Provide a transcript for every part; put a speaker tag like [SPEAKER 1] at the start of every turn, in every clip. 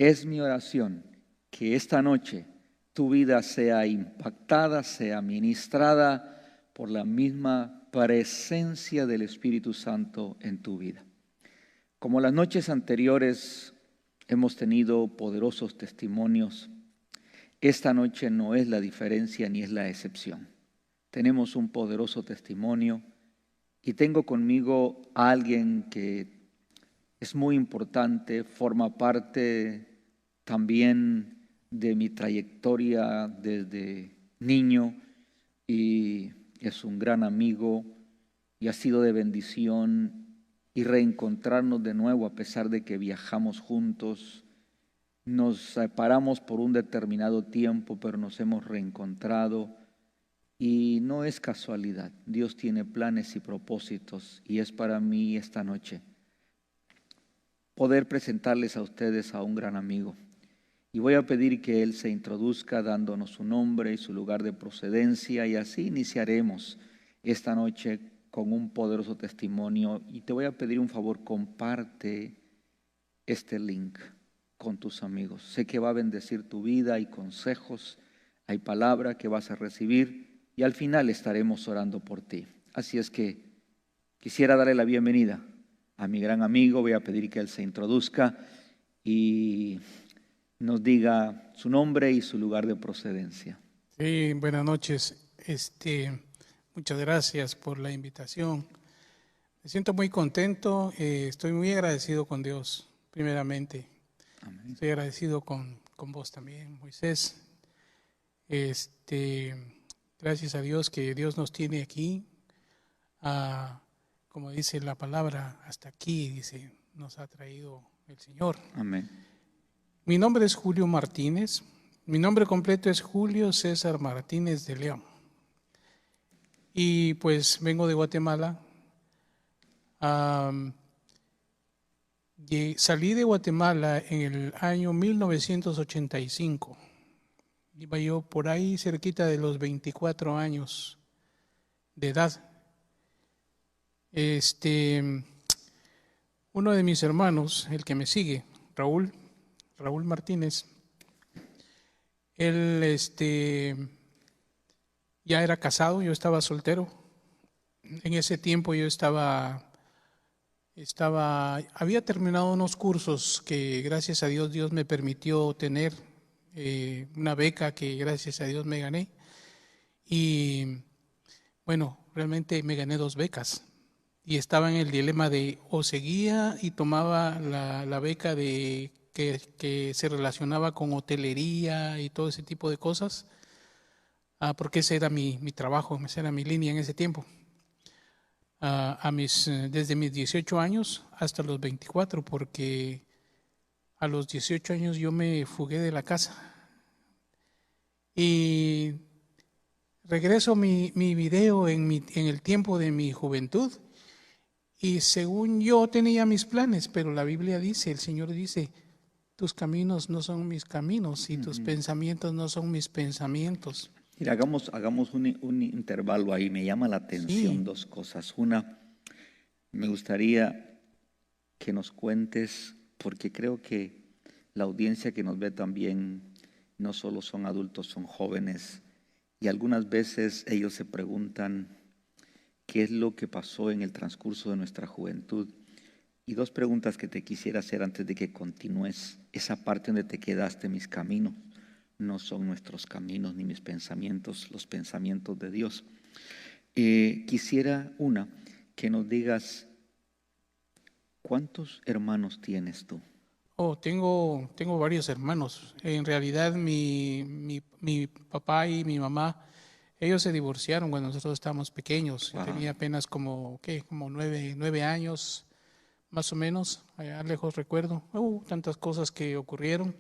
[SPEAKER 1] Es mi oración que esta noche tu vida sea impactada, sea ministrada por la misma presencia del Espíritu Santo en tu vida. Como las noches anteriores hemos tenido poderosos testimonios, esta noche no es la diferencia ni es la excepción. Tenemos un poderoso testimonio y tengo conmigo a alguien que es muy importante, forma parte también de mi trayectoria desde niño y es un gran amigo y ha sido de bendición y reencontrarnos de nuevo a pesar de que viajamos juntos. Nos separamos por un determinado tiempo, pero nos hemos reencontrado y no es casualidad. Dios tiene planes y propósitos y es para mí esta noche poder presentarles a ustedes a un gran amigo. Y voy a pedir que él se introduzca dándonos su nombre y su lugar de procedencia y así iniciaremos esta noche con un poderoso testimonio. Y te voy a pedir un favor, comparte este link con tus amigos. Sé que va a bendecir tu vida, hay consejos, hay palabra que vas a recibir y al final estaremos orando por ti. Así es que quisiera darle la bienvenida a mi gran amigo. Voy a pedir que él se introduzca y nos diga su nombre y su lugar de procedencia.
[SPEAKER 2] Sí, buenas noches. Muchas gracias por la invitación. Me siento muy contento, estoy muy agradecido con Dios, primeramente. Amén. Estoy agradecido con vos también, Moisés. Gracias a Dios que Dios nos tiene aquí, como dice la palabra, hasta aquí, dice, nos ha traído el Señor.
[SPEAKER 1] Amén.
[SPEAKER 2] Mi nombre es Julio Martínez. Mi nombre completo es Julio César Martínez de León. Y pues vengo de Guatemala. Salí de Guatemala en el año 1985. Iba yo por ahí cerquita de los 24 años de edad. Uno de mis hermanos, el que me sigue, Raúl Martínez, él ya era casado, yo estaba soltero. En ese tiempo yo había terminado unos cursos que gracias a Dios me permitió tener, una beca que gracias a Dios me gané. Y bueno, realmente me gané 2 becas y estaba en el dilema de o seguía y tomaba la beca de que se relacionaba con hotelería y todo ese tipo de cosas, porque ese era mi trabajo, esa era mi línea en ese tiempo. Desde mis 18 años hasta los 24, porque a los 18 años yo me fugué de la casa. Y regreso mi video en el tiempo de mi juventud. Y según yo tenía mis planes, pero la Biblia dice, el Señor dice, tus caminos no son mis caminos y tus pensamientos no son mis pensamientos.
[SPEAKER 1] Mira, hagamos un intervalo ahí. Me llama la atención, sí, 2 cosas. Una, me gustaría que nos cuentes, porque creo que la audiencia que nos ve también no solo son adultos, son jóvenes. Y algunas veces ellos se preguntan qué es lo que pasó en el transcurso de nuestra juventud. Y 2 preguntas que te quisiera hacer antes de que continúes esa parte donde te quedaste. Mis caminos no son nuestros caminos ni mis pensamientos, los pensamientos de Dios. Quisiera que nos digas, ¿cuántos hermanos tienes tú?
[SPEAKER 2] Tengo varios hermanos. En realidad mi papá y mi mamá, ellos se divorciaron cuando nosotros estábamos pequeños. Yo tenía apenas como 9 años, más o menos, allá lejos recuerdo. Tantas cosas que ocurrieron.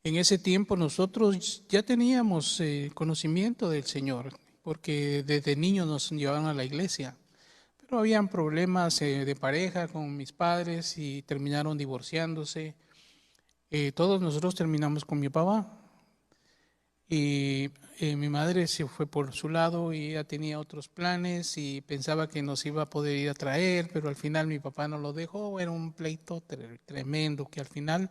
[SPEAKER 2] En ese tiempo nosotros ya teníamos conocimiento del Señor, porque desde niños nos llevaban a la iglesia. Pero habían problemas de pareja con mis padres y terminaron divorciándose. Todos nosotros terminamos con mi papá. Y mi madre se fue por su lado y ella tenía otros planes y pensaba que nos iba a poder ir a traer, pero al final mi papá no lo dejó. Era un pleito tremendo que al final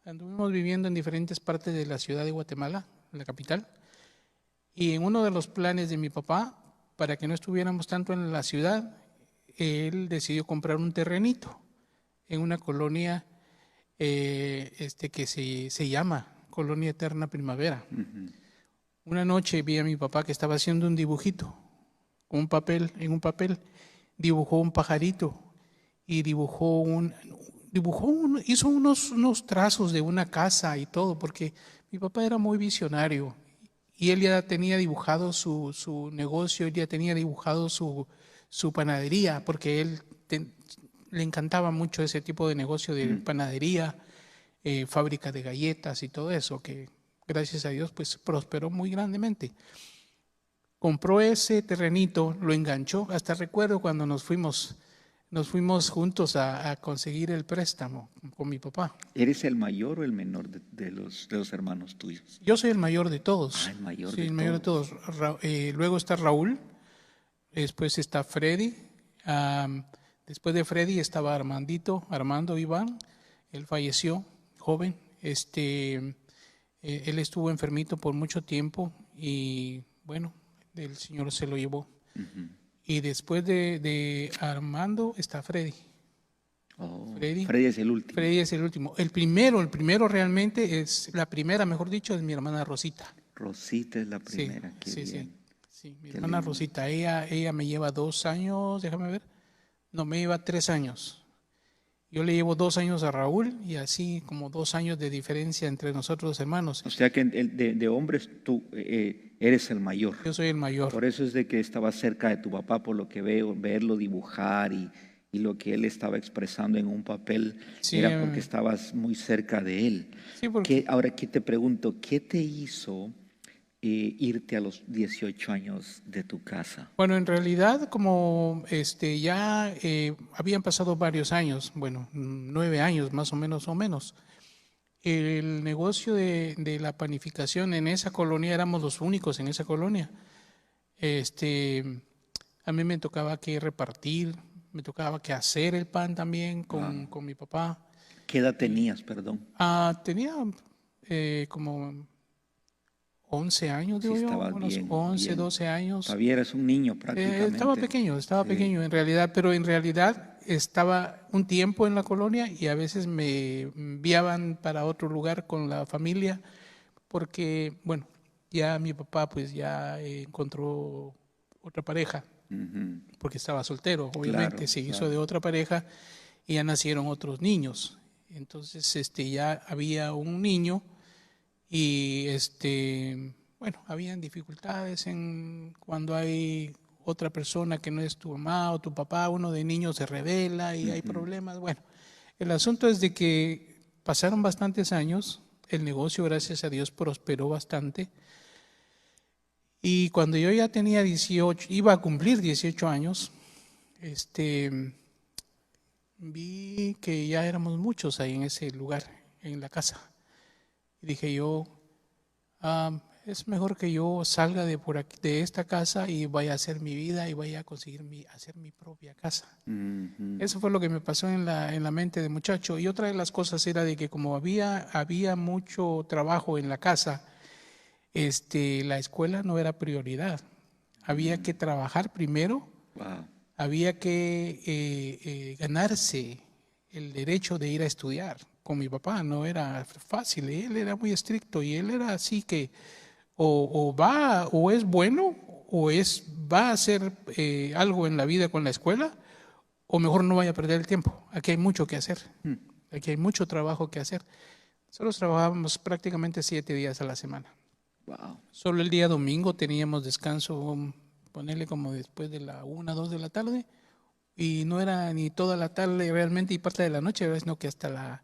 [SPEAKER 2] anduvimos viviendo en diferentes partes de la ciudad de Guatemala, la capital. Y en uno de los planes de mi papá, para que no estuviéramos tanto en la ciudad, él decidió comprar un terrenito en una colonia que se llama Colonia Eterna Primavera. Una noche vi a mi papá que estaba haciendo un dibujito, en un papel, dibujó un pajarito y hizo unos trazos de una casa y todo, porque mi papá era muy visionario y él ya tenía dibujado su negocio, él ya tenía dibujado su panadería, porque le encantaba mucho ese tipo de negocio de panadería, fábrica de galletas y todo eso, que gracias a Dios pues prosperó muy grandemente. Compró ese terrenito, lo enganchó, hasta recuerdo cuando nos fuimos juntos a conseguir el préstamo con mi papá.
[SPEAKER 1] ¿Eres el mayor o el menor de los hermanos tuyos?
[SPEAKER 2] Yo soy el mayor de todos.
[SPEAKER 1] El mayor
[SPEAKER 2] sí,
[SPEAKER 1] de
[SPEAKER 2] el mayor de todos. Luego está Raúl, después está Freddy, después de Freddy estaba Armando Iván, él falleció joven, él estuvo enfermito por mucho tiempo y bueno, el Señor se lo llevó. Y después de Armando está Freddy.
[SPEAKER 1] Freddy es el último.
[SPEAKER 2] Freddy es el último. El primero realmente la primera, mejor dicho, es mi hermana Rosita.
[SPEAKER 1] Rosita es la primera.
[SPEAKER 2] Sí, mi hermana Rosita. Ella me lleva 2 años, déjame ver. No, me lleva 3 años. Yo le llevo 2 años a Raúl y así como 2 años de diferencia entre nosotros los hermanos.
[SPEAKER 1] O sea que de hombres tú eres el mayor.
[SPEAKER 2] Yo soy el mayor.
[SPEAKER 1] Por eso es de que estabas cerca de tu papá, por lo que veo, verlo dibujar y lo que él estaba expresando en un papel, era porque estabas muy cerca de él.
[SPEAKER 2] Sí, porque...
[SPEAKER 1] Ahora aquí te pregunto, ¿qué te hizo irte a los 18 años de tu casa?
[SPEAKER 2] Bueno, en realidad como ya habían pasado varios años, 9 años más o menos. El negocio de la panificación en esa colonia, éramos los únicos en esa colonia. A mí me tocaba que repartir, me tocaba que hacer el pan también con mi papá.
[SPEAKER 1] ¿Qué edad tenías, perdón?
[SPEAKER 2] Tenía como 11 años, digo yo, unos 11, 12 años.
[SPEAKER 1] Todavía eres un niño prácticamente.
[SPEAKER 2] Estaba pequeño en realidad, pero en realidad estaba un tiempo en la colonia y a veces me enviaban para otro lugar con la familia porque, ya mi papá pues ya encontró otra pareja, porque estaba soltero, obviamente, se hizo de otra pareja y ya nacieron otros niños. Entonces ya había un niño y habían dificultades cuando hay otra persona que no es tu mamá o tu papá, uno de niños se revela y hay problemas. Bueno, el asunto es de que pasaron bastantes años, el negocio, gracias a Dios, prosperó bastante. Y cuando yo ya tenía 18, iba a cumplir 18 años, vi que ya éramos muchos ahí en ese lugar, en la casa. Y dije yo, es mejor que yo salga de esta casa y vaya a hacer mi vida y vaya a conseguir hacer mi propia casa. Eso fue lo que me pasó en la mente de muchacho. Y otra de las cosas era de que como había mucho trabajo en la casa, la escuela no era prioridad. Había que trabajar primero, había que ganarse el derecho de ir a estudiar. Con mi papá no era fácil, él era muy estricto y él era así que o es bueno o va a hacer algo en la vida con la escuela o mejor no vaya a perder el tiempo. Aquí hay mucho que hacer, aquí hay mucho trabajo que hacer. Nosotros trabajábamos prácticamente 7 días a la semana. Solo el día domingo teníamos descanso, ponerle como después de la 1, 2 de la tarde y no era ni toda la tarde realmente y parte de la noche, sino que hasta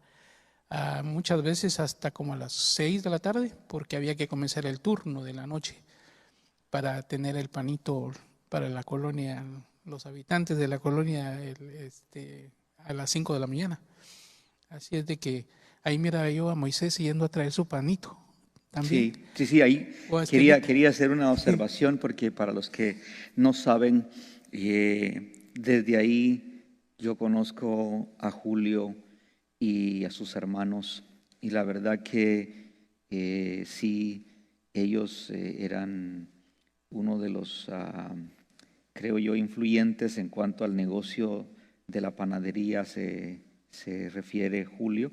[SPEAKER 2] muchas veces hasta como a las 6 de la tarde, porque había que comenzar el turno de la noche para tener el panito para la colonia, los habitantes de la colonia a las 5 de la mañana. Así es de que ahí miraba yo a Moisés yendo a traer su panito. También.
[SPEAKER 1] Sí, ahí
[SPEAKER 2] O a
[SPEAKER 1] quería hacer una observación porque para los que no saben, desde ahí yo conozco a Julio y a sus hermanos y la verdad que sí, ellos eran uno de los, creo yo, influyentes en cuanto al negocio de la panadería se refiere Julio.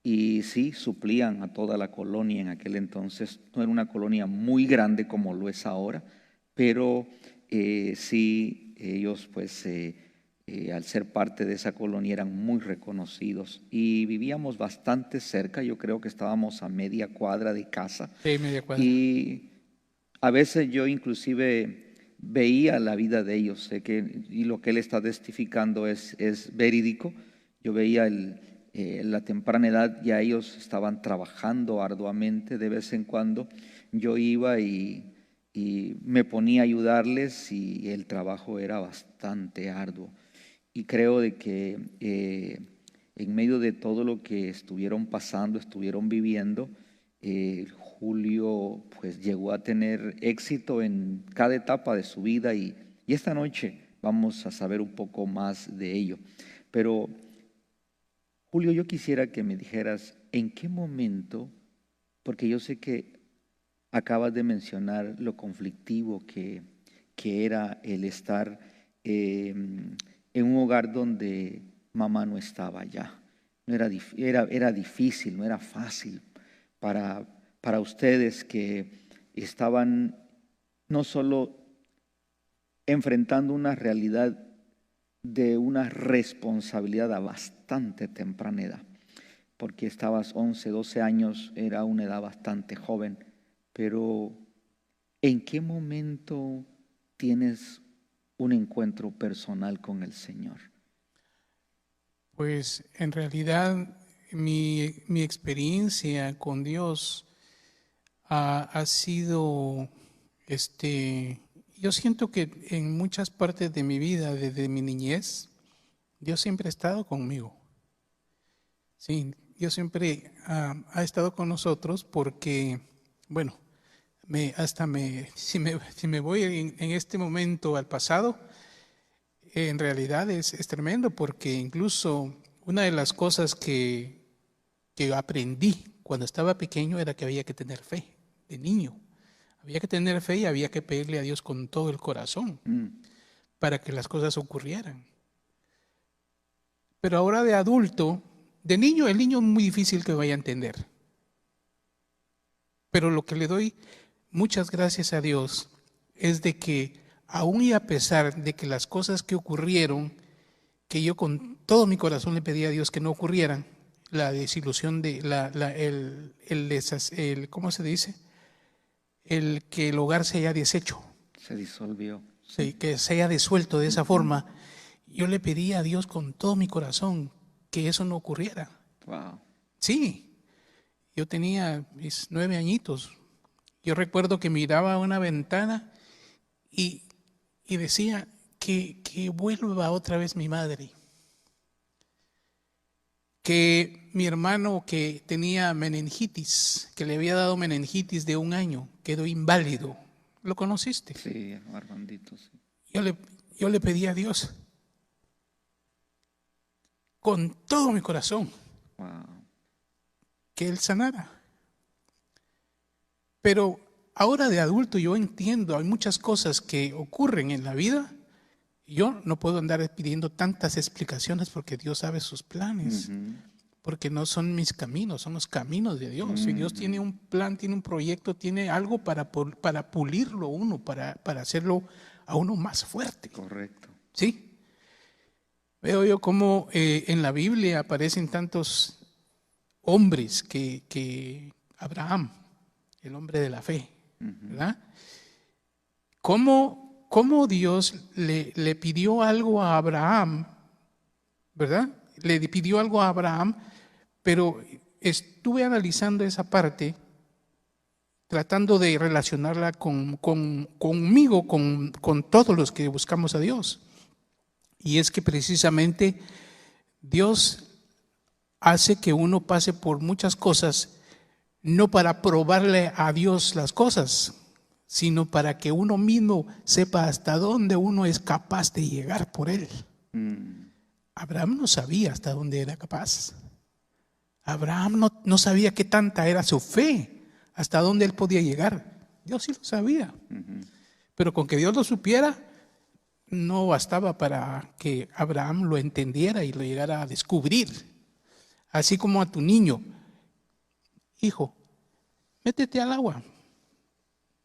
[SPEAKER 1] Y sí, suplían a toda la colonia en aquel entonces. No era una colonia muy grande como lo es ahora, pero sí, ellos pues al ser parte de esa colonia eran muy reconocidos. Y vivíamos bastante cerca, yo creo que estábamos a media cuadra de casa.
[SPEAKER 2] Sí, media cuadra.
[SPEAKER 1] Y a veces yo inclusive veía la vida de ellos, sé que, y lo que él está testificando es verídico. Yo veía la temprana edad, ya ellos estaban trabajando arduamente de vez en cuando. Yo iba y me ponía a ayudarles y el trabajo era bastante arduo. Y creo de que en medio de todo lo que estuvieron pasando, estuvieron viviendo, Julio pues llegó a tener éxito en cada etapa de su vida y esta noche vamos a saber un poco más de ello. Pero Julio, yo quisiera que me dijeras en qué momento, porque yo sé que acabas de mencionar lo conflictivo que era el estar en un hogar donde mamá no estaba ya. No era difícil, no era fácil para ustedes que estaban no solo enfrentando una realidad de una responsabilidad a bastante temprana edad, porque estabas 11, 12 años, era una edad bastante joven, pero ¿en qué momento tienes un encuentro personal con el Señor?
[SPEAKER 2] Pues en realidad mi experiencia con Dios ha sido, yo siento que en muchas partes de mi vida, desde mi niñez, Dios siempre ha estado conmigo. Sí, Dios siempre ha estado con nosotros porque, bueno, si me voy en este momento al pasado, en realidad es tremendo porque incluso una de las cosas que aprendí cuando estaba pequeño era que había que tener fe, de niño. Había que tener fe y había que pedirle a Dios con todo el corazón para que las cosas ocurrieran. Pero ahora de adulto, de niño, el niño es muy difícil que vaya a entender. Pero lo que le doy muchas gracias a Dios es de que aún y a pesar de que las cosas que ocurrieron, que yo con todo mi corazón le pedí a Dios que no ocurrieran, la desilusión de ¿cómo se dice? El que el hogar se haya deshecho.
[SPEAKER 1] Se disolvió.
[SPEAKER 2] Sí, que se haya disuelto de esa forma. Yo le pedí a Dios con todo mi corazón que eso no ocurriera.
[SPEAKER 1] Wow.
[SPEAKER 2] Sí, yo tenía mis 9 añitos. Yo recuerdo que miraba a una ventana y decía que vuelva otra vez mi madre. Que mi hermano que tenía meningitis, que le había dado meningitis de 1 año, quedó inválido. ¿Lo conociste?
[SPEAKER 1] Sí, Armandito, sí.
[SPEAKER 2] Yo le pedí a Dios con todo mi corazón que Él sanara. Pero ahora de adulto yo entiendo, hay muchas cosas que ocurren en la vida. Yo no puedo andar pidiendo tantas explicaciones porque Dios sabe sus planes. Porque no son mis caminos, son los caminos de Dios. Y Dios tiene un plan, tiene un proyecto, tiene algo para pulirlo uno, para hacerlo a uno más fuerte.
[SPEAKER 1] Correcto.
[SPEAKER 2] ¿Sí? Veo yo cómo en la Biblia aparecen tantos hombres que Abraham, el hombre de la fe, ¿verdad? ¿Cómo Dios le pidió algo a Abraham, ¿verdad? Le pidió algo a Abraham, pero estuve analizando esa parte, tratando de relacionarla conmigo, con todos los que buscamos a Dios. Y es que precisamente Dios hace que uno pase por muchas cosas, no para probarle a Dios las cosas, sino para que uno mismo sepa hasta dónde uno es capaz de llegar por Él. Abraham no sabía hasta dónde era capaz. Abraham no sabía qué tanta era su fe, hasta dónde él podía llegar. Dios sí lo sabía. Pero con que Dios lo supiera, no bastaba para que Abraham lo entendiera y lo llegara a descubrir. Así como a tu niño: hijo, métete al agua.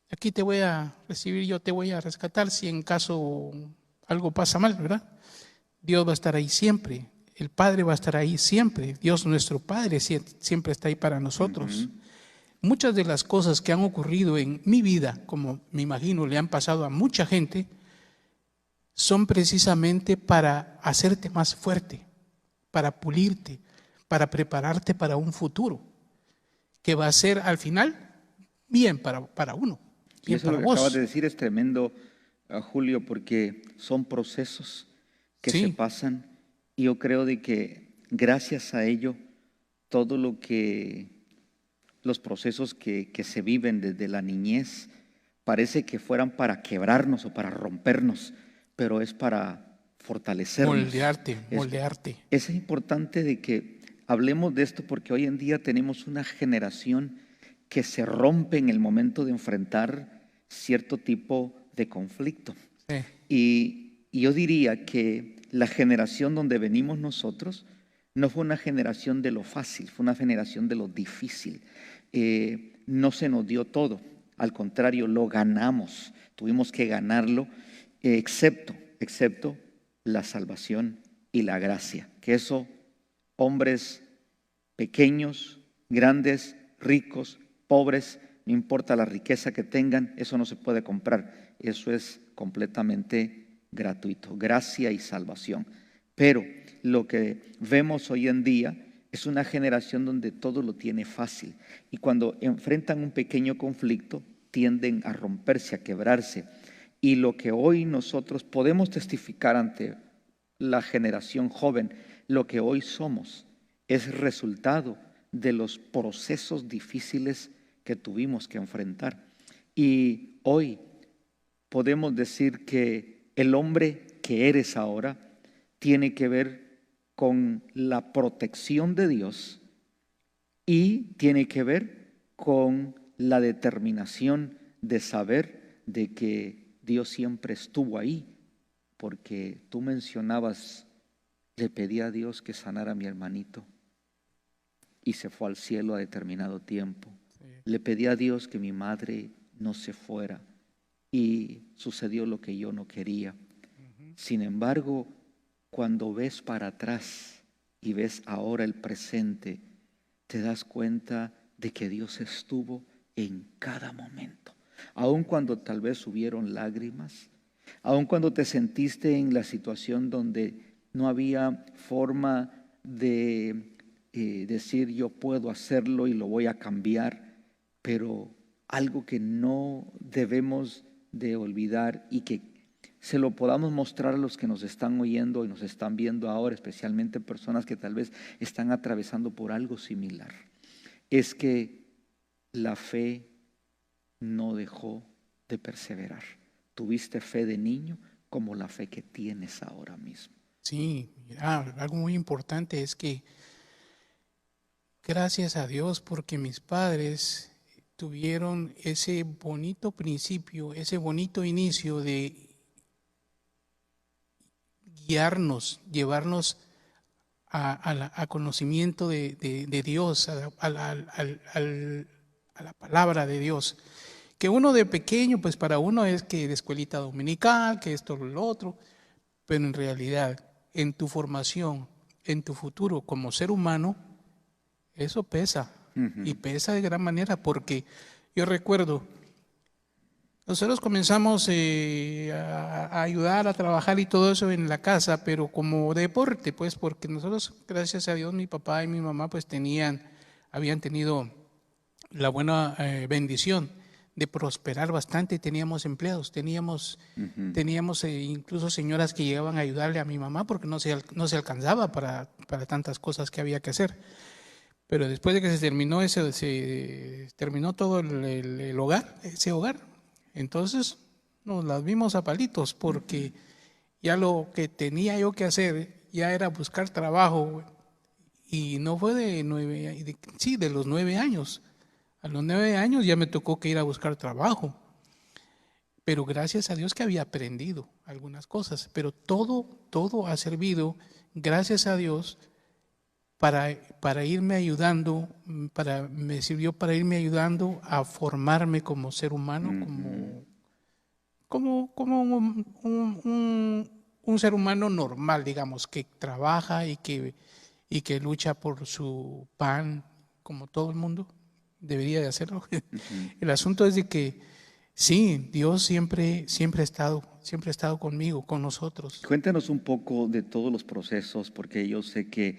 [SPEAKER 2] Aquí te voy a recibir, yo te voy a rescatar si en caso algo pasa mal, ¿verdad? Dios va a estar ahí siempre. El Padre va a estar ahí siempre. Dios, nuestro Padre, siempre está ahí para nosotros. Muchas de las cosas que han ocurrido en mi vida, como me imagino le han pasado a mucha gente, son precisamente para hacerte más fuerte, para pulirte, para prepararte para un futuro, que va a ser al final bien para uno.
[SPEAKER 1] Y eso lo que acabas de decir es tremendo, Julio, porque son procesos que se pasan, y yo creo de que gracias a ello, todo lo que, los procesos que se viven desde la niñez, parece que fueran para quebrarnos o para rompernos, pero es para fortalecernos.
[SPEAKER 2] Moldearte.
[SPEAKER 1] Es importante de que hablemos de esto, porque hoy en día tenemos una generación que se rompe en el momento de enfrentar cierto tipo de conflicto. Y yo diría que la generación donde venimos nosotros no fue una generación de lo fácil, fue una generación de lo difícil. No se nos dio todo, al contrario, lo ganamos, tuvimos que ganarlo, excepto la salvación y la gracia, que eso, hombres pequeños, grandes, ricos, pobres, no importa la riqueza que tengan, eso no se puede comprar, eso es completamente gratuito, gracia y salvación. Pero lo que vemos hoy en día es una generación donde todo lo tiene fácil, y cuando enfrentan un pequeño conflicto tienden a romperse, a quebrarse. Y lo que hoy nosotros podemos testificar ante la generación joven, lo que hoy somos, es resultado de los procesos difíciles que tuvimos que enfrentar. Y hoy podemos decir que el hombre que eres ahora tiene que ver con la protección de Dios y tiene que ver con la determinación de saber de que Dios siempre estuvo ahí, porque tú mencionabas, le pedí a Dios que sanara a mi hermanito y se fue al cielo a determinado tiempo. Le pedí a Dios que mi madre no se fuera y sucedió lo que yo no quería. Sin embargo, cuando ves para atrás y ves ahora el presente, te das cuenta de que Dios estuvo en cada momento. Aun cuando tal vez hubieron lágrimas, aun cuando te sentiste en la situación donde no había forma de decir yo puedo hacerlo y lo voy a cambiar, pero algo que no debemos de olvidar y que se lo podamos mostrar a los que nos están oyendo y nos están viendo ahora, especialmente personas que tal vez están atravesando por algo similar, es que la fe no dejó de perseverar. Tuviste fe de niño como la fe que tienes ahora mismo.
[SPEAKER 2] Sí, mira, algo muy importante es que gracias a Dios porque mis padres tuvieron ese bonito principio, ese bonito inicio de guiarnos, llevarnos a conocimiento de Dios, a la palabra de Dios. Que uno de pequeño, pues para uno es que de escuelita dominical, que esto o lo otro, pero en realidad en tu formación, en tu futuro como ser humano, eso pesa. Y pesa de gran manera, porque yo recuerdo, nosotros comenzamos a ayudar, a trabajar y todo eso en la casa, pero como deporte, pues, porque nosotros, gracias a Dios, mi papá y mi mamá, pues habían tenido la buena bendición de prosperar bastante. Teníamos empleados, teníamos incluso señoras que llegaban a ayudarle a mi mamá porque no se alcanzaba para tantas cosas que había que hacer. Pero después de que se terminó todo el hogar, ese hogar, entonces nos las vimos a palitos porque ya lo que tenía yo que hacer ya era buscar trabajo, y no fue de los 9 años. A los 9 años ya me tocó que ir a buscar trabajo, pero gracias a Dios que había aprendido algunas cosas, pero todo ha servido, gracias a Dios, para irme ayudando, me sirvió para irme ayudando a formarme como ser humano, como un ser humano normal, digamos, que trabaja y que lucha por su pan, como todo el mundo debería de hacerlo. El asunto es de que sí, Dios siempre ha estado conmigo, con nosotros.
[SPEAKER 1] Cuéntanos un poco de todos los procesos, porque yo sé que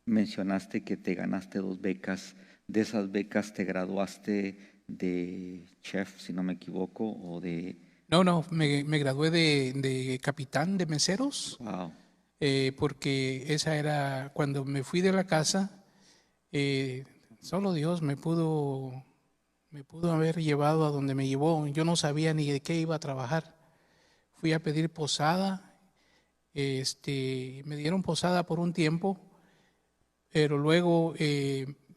[SPEAKER 1] mencionaste que te ganaste 2 becas. De esas becas te graduaste de chef, si no me equivoco, o de...
[SPEAKER 2] No, me gradué de capitán de meseros.
[SPEAKER 1] Wow.
[SPEAKER 2] Porque esa era, cuando me fui de la casa, solo Dios me pudo haber llevado a donde me llevó. Yo no sabía ni de qué iba a trabajar. Fui a pedir posada, me dieron posada por un tiempo, pero luego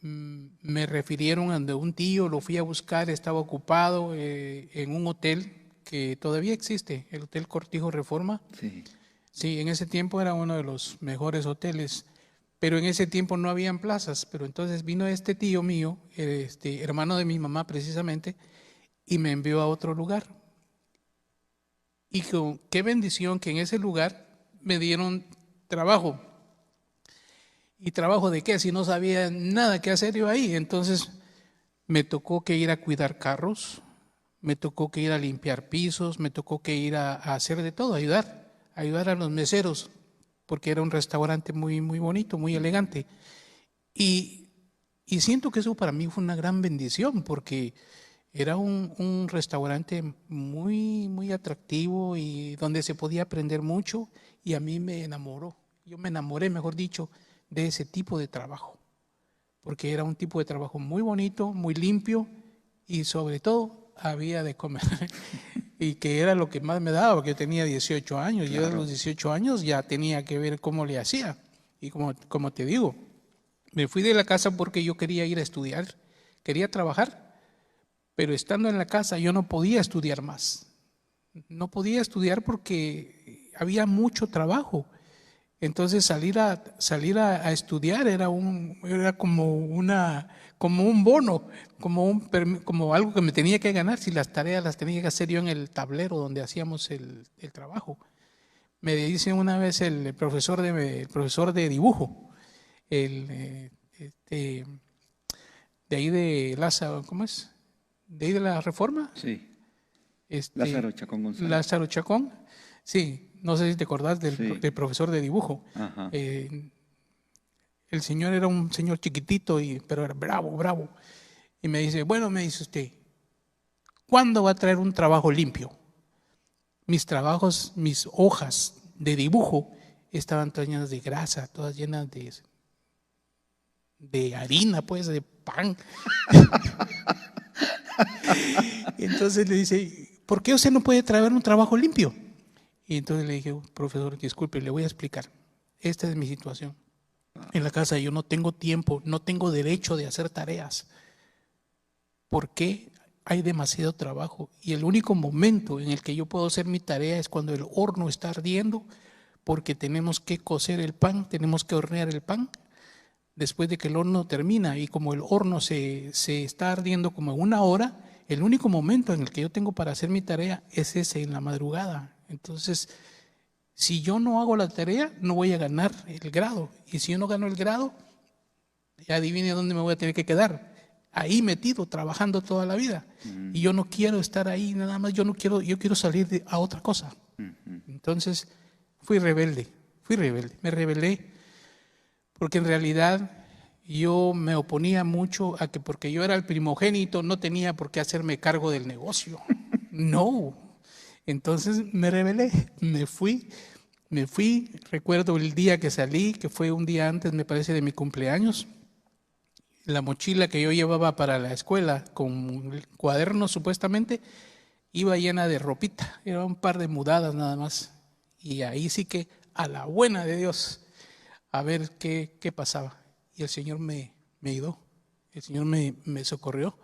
[SPEAKER 2] me refirieron a donde un tío, lo fui a buscar, estaba ocupado en un hotel que todavía existe, el Hotel Cortijo Reforma.
[SPEAKER 1] Sí.
[SPEAKER 2] Sí, en ese tiempo era uno de los mejores hoteles, pero en ese tiempo no habían plazas. Pero entonces vino este tío mío, hermano de mi mamá precisamente, y me envió a otro lugar. Y qué bendición que en ese lugar me dieron trabajo. ¿Y trabajo de qué? Si no sabía nada que hacer yo ahí. Entonces me tocó que ir a cuidar carros, me tocó que ir a limpiar pisos, me tocó que ir a hacer de todo, ayudar a los meseros, porque era un restaurante muy, muy bonito, muy elegante. Y siento que eso para mí fue una gran bendición, porque era un restaurante muy, muy atractivo y donde se podía aprender mucho, y a mí me enamoró. Yo me enamoré, mejor dicho, de ese tipo de trabajo, porque era un tipo de trabajo muy bonito, muy limpio, y sobre todo había de comer. Y que era lo que más me daba, porque yo tenía 18 años. Claro. Yo a los 18 años ya tenía que ver cómo le hacía. Y como te digo, me fui de la casa porque yo quería ir a estudiar, quería trabajar, pero estando en la casa yo no podía estudiar más. No podía estudiar porque había mucho trabajo. Entonces salir a estudiar era como un bono, como algo que me tenía que ganar si las tareas las tenía que hacer yo en el tablero donde hacíamos el trabajo. Me dice una vez el profesor de dibujo, de ahí de Lázaro, ¿cómo es? De ahí de la Reforma.
[SPEAKER 1] Sí. Lázaro Chacón González.
[SPEAKER 2] Lázaro Chacón, sí. No sé si te acordás del profesor de dibujo. El señor era un señor chiquitito, pero era bravo. Y me dice, bueno, me dice usted, ¿cuándo va a traer un trabajo limpio? Mis hojas de dibujo estaban todas llenas de grasa, todas llenas de harina, pues, de pan. Entonces le dice, ¿por qué usted no puede traer un trabajo limpio? Y entonces le dije, profesor, disculpe, le voy a explicar. Esta es mi situación. En la casa yo no tengo tiempo, no tengo derecho de hacer tareas. ¿Por qué hay demasiado trabajo? Y el único momento en el que yo puedo hacer mi tarea es cuando el horno está ardiendo, porque tenemos que cocer el pan, tenemos que hornear el pan después de que el horno termina. Y como el horno se está ardiendo como en 1 hora, el único momento en el que yo tengo para hacer mi tarea es ese, en la madrugada. Entonces, si yo no hago la tarea, no voy a ganar el grado. Y si yo no gano el grado, ya adivine dónde me voy a tener que quedar. Ahí metido, trabajando toda la vida. Y yo no quiero estar ahí nada más, yo quiero salir a otra cosa. Entonces, me rebelé, porque en realidad yo me oponía mucho a que porque yo era el primogénito no tenía por qué hacerme cargo del negocio. No. Entonces me rebelé, me fui. Recuerdo el día que salí, que fue un día antes, me parece, de mi cumpleaños. La mochila que yo llevaba para la escuela, con cuadernos supuestamente, iba llena de ropita. Era un par de mudadas nada más. Y ahí sí que, a la buena de Dios, a ver qué pasaba. Y el Señor me ayudó, el Señor me socorrió.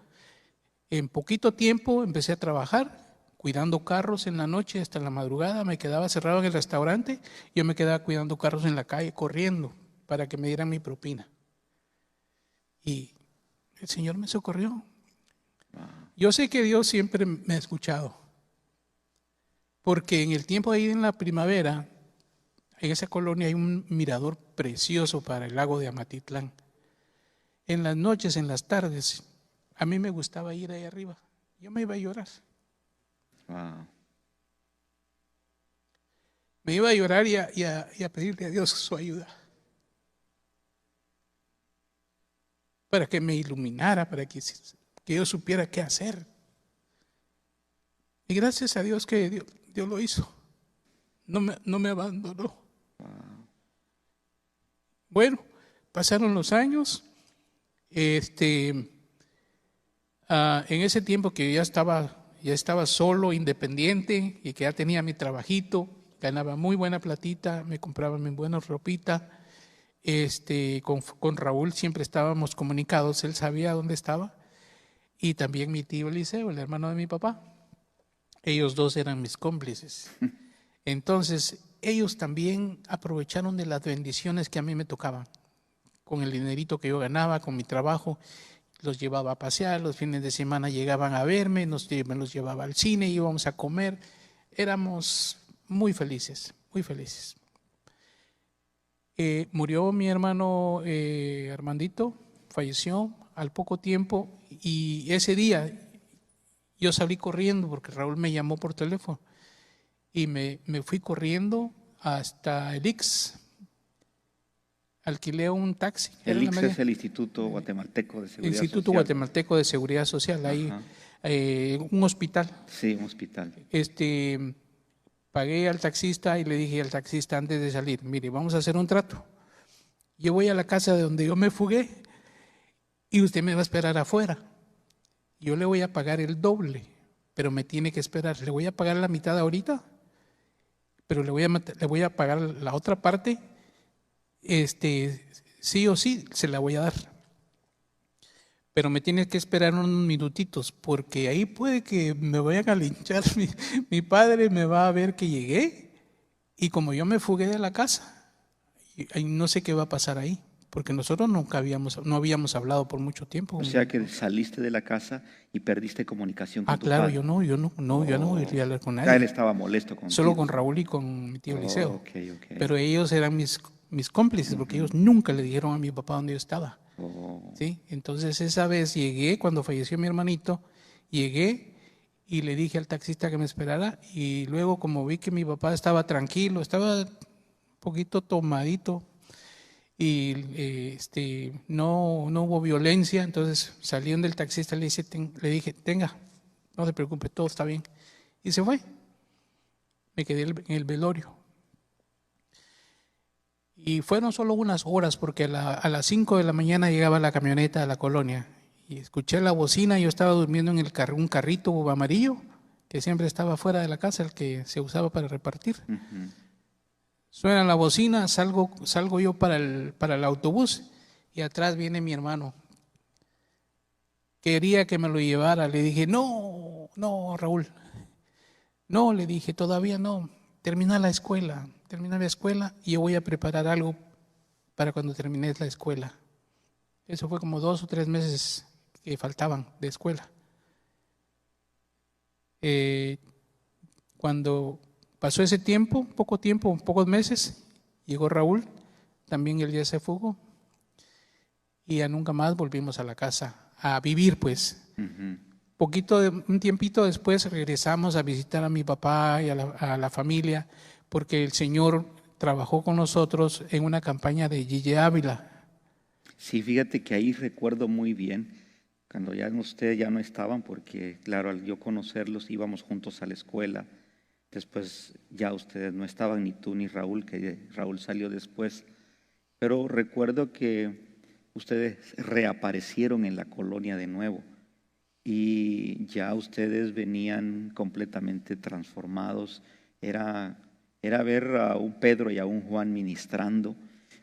[SPEAKER 2] En poquito tiempo empecé a trabajar, cuidando carros en la noche hasta la madrugada. Me quedaba cerrado en el restaurante, yo me quedaba cuidando carros en la calle, corriendo, para que me dieran mi propina. Y el Señor me socorrió. Yo sé que Dios siempre me ha escuchado, porque en el tiempo ahí en la primavera, en esa colonia hay un mirador precioso para el lago de Amatitlán. En las noches, en las tardes, a mí me gustaba ir ahí arriba. Yo me iba a llorar.
[SPEAKER 1] Wow.
[SPEAKER 2] Me iba a llorar y a pedirle a Dios su ayuda. Para que me iluminara, para que yo supiera qué hacer. Y gracias a Dios que Dios lo hizo. No me abandonó. Bueno, pasaron los años. En ese tiempo que ya estaba solo, independiente, y que ya tenía mi trabajito, ganaba muy buena platita, me compraba mi buena ropita. Con Raúl siempre estábamos comunicados, él sabía dónde estaba, y también mi tío Eliseo, el hermano de mi papá. Ellos dos eran mis cómplices. Entonces, ellos también aprovecharon de las bendiciones que a mí me tocaban. Con el dinerito que yo ganaba, con mi trabajo, los llevaba a pasear, los fines de semana llegaban a verme, me los llevaba al cine, íbamos a comer. Éramos muy felices, muy felices. Murió mi hermano Armandito, falleció al poco tiempo, y ese día yo salí corriendo porque Raúl me llamó por teléfono y me fui corriendo hasta el IX. Alquilé un taxi.
[SPEAKER 1] El IX es el Instituto Guatemalteco de Seguridad
[SPEAKER 2] Instituto
[SPEAKER 1] Social.
[SPEAKER 2] Guatemalteco de Seguridad Social, ahí un hospital.
[SPEAKER 1] Sí, un hospital.
[SPEAKER 2] Pagué al taxista y le dije al taxista antes de salir, mire, vamos a hacer un trato. Yo voy a la casa de donde yo me fugué y usted me va a esperar afuera. Yo le voy a pagar el doble, pero me tiene que esperar. Le voy a pagar la mitad ahorita, pero le voy a pagar la otra parte. Sí o sí se la voy a dar. Pero me tiene que esperar unos minutitos, porque ahí puede que me vayan a linchar. Mi padre me va a ver que llegué, y como yo me fugué de la casa, no sé qué va a pasar ahí, porque nosotros no habíamos hablado por mucho tiempo.
[SPEAKER 1] O sea que saliste de la casa y perdiste comunicación con tu
[SPEAKER 2] claro,
[SPEAKER 1] padre.
[SPEAKER 2] yo no quería hablar con nadie.
[SPEAKER 1] Él estaba molesto contigo.
[SPEAKER 2] Solo con Raúl y con mi tío Eliseo.
[SPEAKER 1] Okay.
[SPEAKER 2] Pero ellos eran mis cómplices, porque ellos nunca le dijeron a mi papá dónde yo estaba. ¿Sí? Entonces esa vez llegué, cuando falleció mi hermanito, llegué y le dije al taxista que me esperara, y luego como vi que mi papá estaba tranquilo, estaba un poquito tomadito, y no hubo violencia, entonces salieron del taxista, le dije, tenga, no se preocupe, todo está bien, y se fue. Me quedé en el velorio. Y fueron solo unas horas, porque a las 5 de la mañana llegaba la camioneta a la colonia. Y escuché la bocina, yo estaba durmiendo en un carrito amarillo, que siempre estaba fuera de la casa, el que se usaba para repartir. Suena la bocina, salgo yo para el autobús, y atrás viene mi hermano. Quería que me lo llevara, le dije, no, Raúl. No, le dije, todavía no, termina la escuela y yo voy a preparar algo para cuando termines la escuela. Eso fue como 2 o 3 meses que faltaban de escuela. Cuando pasó ese tiempo, pocos meses, llegó Raúl, también él ya se fugó, y ya nunca más volvimos a la casa a vivir, pues. Un tiempito después regresamos a visitar a mi papá y a la familia, porque el Señor trabajó con nosotros en una campaña de Gille Ávila.
[SPEAKER 1] Sí, fíjate que ahí recuerdo muy bien, cuando ya ustedes ya no estaban, porque claro, al yo conocerlos íbamos juntos a la escuela. Después ya ustedes no estaban, ni tú ni Raúl, que Raúl salió después. Pero recuerdo que ustedes reaparecieron en la colonia de nuevo y ya ustedes venían completamente transformados. Era ver a un Pedro y a un Juan ministrando,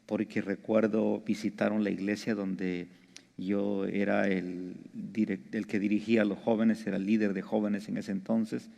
[SPEAKER 1] porque recuerdo visitaron la iglesia donde yo era el que dirigía a los jóvenes, era el líder de jóvenes en ese entonces,